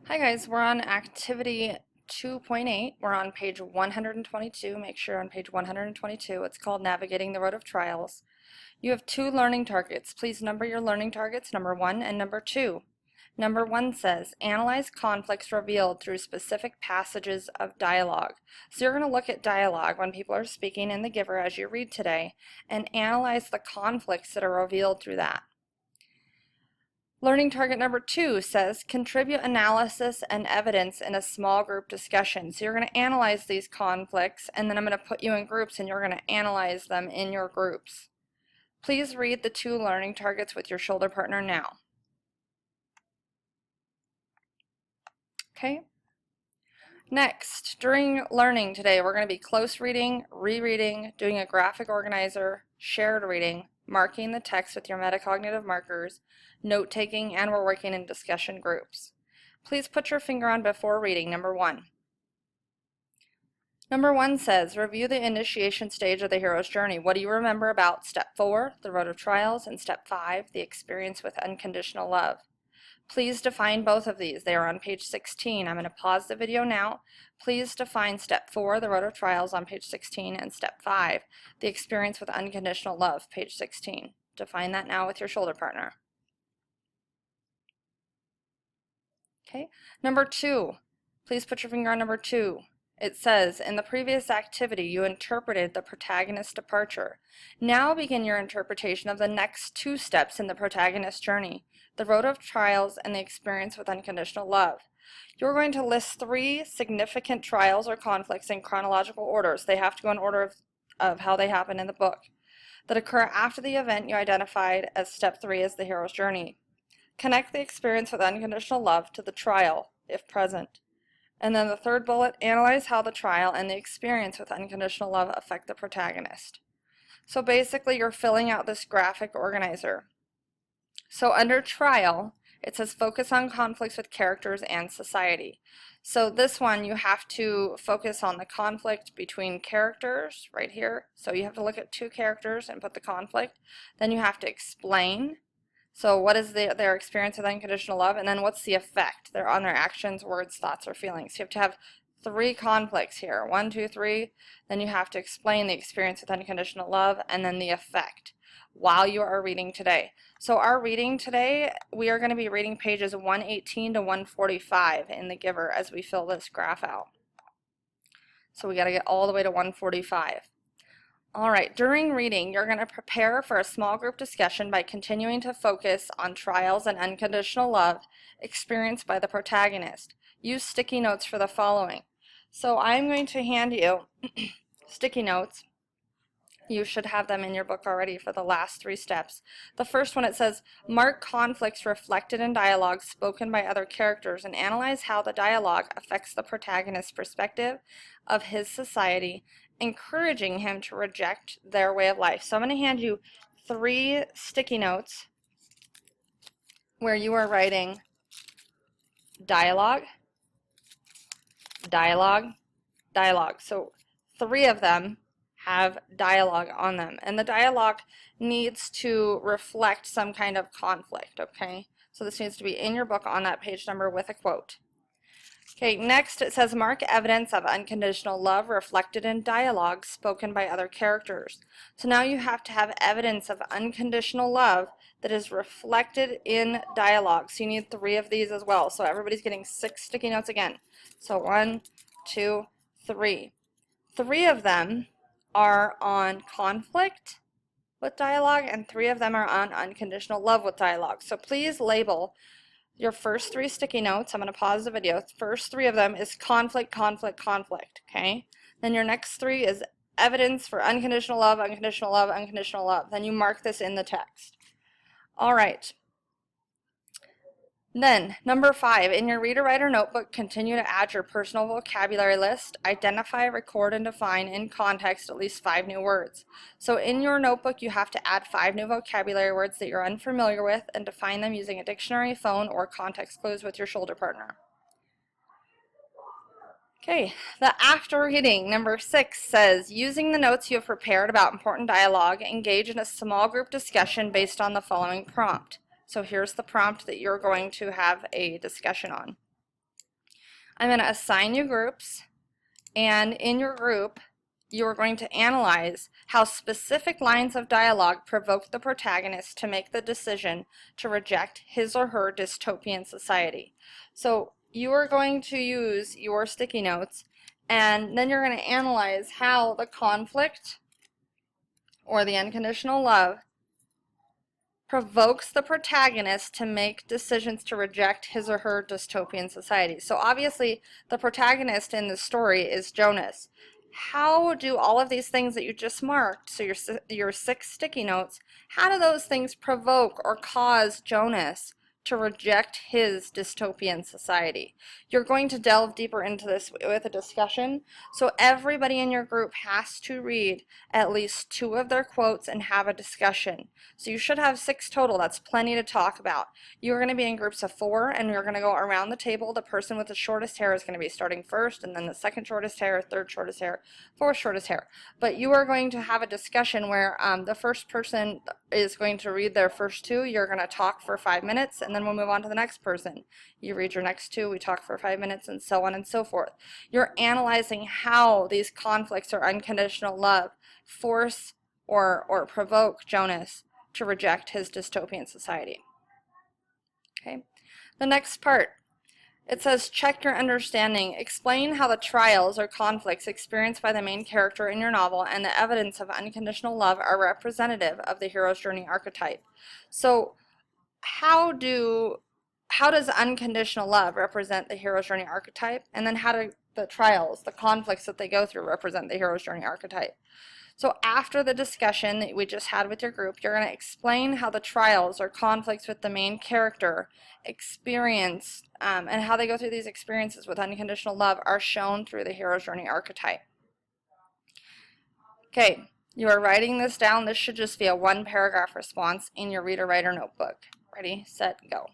Hi guys, we're on activity 2.8. We're on page 122. Make sure you're on page 122. It's called Navigating the Road of Trials. You have two learning targets. Please number your learning targets, number 1 and number 2. Number 1 says, analyze conflicts revealed through specific passages of dialogue. So you're going to look at dialogue when people are speaking in the giver as you read today and analyze the conflicts that are revealed through that. Learning target number 2 says, contribute analysis and evidence in a small group discussion. So you're going to analyze these conflicts, and then I'm going to put you in groups, and you're going to analyze them in your groups. Please read the 2 learning targets with your shoulder partner now. Okay? Next, during learning today, we're going to be close reading, rereading, doing a graphic organizer, shared reading, marking the text with your metacognitive markers, note-taking, and we're working in discussion groups. Please put your finger on before reading number 1. Number 1 says, review the initiation stage of the hero's journey. What do you remember about step 4, the road of trials, and step 5, the experience with unconditional love? Please define both of these. They are on page 16. I'm going to pause the video now. Please define step 4, the road of trials, on page 16, and step 5, the experience with unconditional love, page 16. Define that now with your shoulder partner. Okay. Number 2. Please put your finger on number 2. It says, in the previous activity, you interpreted the protagonist's departure. Now begin your interpretation of the next 2 steps in the protagonist's journey, the road of trials and the experience with unconditional love. You're going to list 3 significant trials or conflicts in chronological orders. They have to go in order of how they happen in the book, that occur after the event you identified as step 3 as the hero's journey. Connect the experience with unconditional love to the trial, if present. And then the 3rd bullet, analyze how the trial and the experience with unconditional love affect the protagonist. So basically you're filling out this graphic organizer. So under trial, it says focus on conflicts with characters and society. So this one you have to focus on the conflict between characters right here. So you have to look at 2 characters and put the conflict. Then you have to explain. So what is their experience with unconditional love, and then what's the effect on their actions, words, thoughts, or feelings. You have to have 3 conflicts here, 1, 2, 3. Then you have to explain the experience with unconditional love and then the effect while you are reading today. So our reading today, we are going to be reading pages 118 to 145 in the giver as we fill this graph out. So we got to get all the way to 145. All right, during reading, you're going to prepare for a small group discussion by continuing to focus on trials and unconditional love experienced by the protagonist. Use sticky notes for the following. So I'm going to hand you sticky notes. You should have them in your book already for the last 3 steps. The first one, it says, mark conflicts reflected in dialogue spoken by other characters and analyze how the dialogue affects the protagonist's perspective of his society, encouraging him to reject their way of life. So I'm going to hand you 3 sticky notes where you are writing dialogue, dialogue, dialogue. So 3 of them have dialogue on them, and the dialogue needs to reflect some kind of conflict, okay? So this needs to be in your book on that page number with a quote. Okay, next it says mark evidence of unconditional love reflected in dialogue spoken by other characters. So now you have to have evidence of unconditional love that is reflected in dialogue. So you need 3 of these as well. So everybody's getting 6 sticky notes again. So 1, 2, 3. 3 of them are on conflict with dialogue, and 3 of them are on unconditional love with dialogue. So please label your first 3 sticky notes. I'm going to pause the video. The first 3 of them is conflict, conflict, conflict, okay? Then your next 3 is evidence for unconditional love, unconditional love, unconditional love. Then you mark this in the text. All right. Then, number 5, in your reader-writer notebook, continue to add your personal vocabulary list. Identify, record, and define in context at least 5 new words. So in your notebook, you have to add 5 new vocabulary words that you're unfamiliar with and define them using a dictionary, phone, or context clues with your shoulder partner. Okay, the after reading, number 6, says, using the notes you have prepared about important dialogue, engage in a small group discussion based on the following prompt. So here's the prompt that you're going to have a discussion on. I'm going to assign you groups, and in your group, you are going to analyze how specific lines of dialogue provoke the protagonist to make the decision to reject his or her dystopian society. So you are going to use your sticky notes, and then you're going to analyze how the conflict or the unconditional love provokes the protagonist to make decisions to reject his or her dystopian society. So obviously the protagonist in the story is Jonas. How do all of these things that you just marked, so your 6 sticky notes, how do those things provoke or cause Jonas to reject his dystopian society? You're going to delve deeper into this with a discussion, so everybody in your group has to read at least 2 of their quotes and have a discussion. So you should have 6 total. That's plenty to talk about. You're going to be in groups of 4, and you're going to go around the table. The person with the shortest hair is going to be starting first, and then the second shortest hair, third shortest hair, fourth shortest hair. But you are going to have a discussion where the first person is going to read their first 2. You're going to talk for 5 minutes, and then we'll move on to the next person. You read your next 2, we talk for 5 minutes, and so on and so forth. You're analyzing how these conflicts or unconditional love force or provoke Jonas to reject his dystopian society. Okay. The next part, it says, check your understanding. Explain how the trials or conflicts experienced by the main character in your novel and the evidence of unconditional love are representative of the hero's journey archetype. So how does unconditional love represent the hero's journey archetype? And then how do the trials, the conflicts that they go through, represent the hero's journey archetype? So after the discussion that we just had with your group, you're going to explain how the trials or conflicts with the main character experience and how they go through these experiences with unconditional love are shown through the hero's journey archetype. Okay, you are writing this down. This should just be a 1-paragraph response in your reader-writer notebook. Ready, set, go.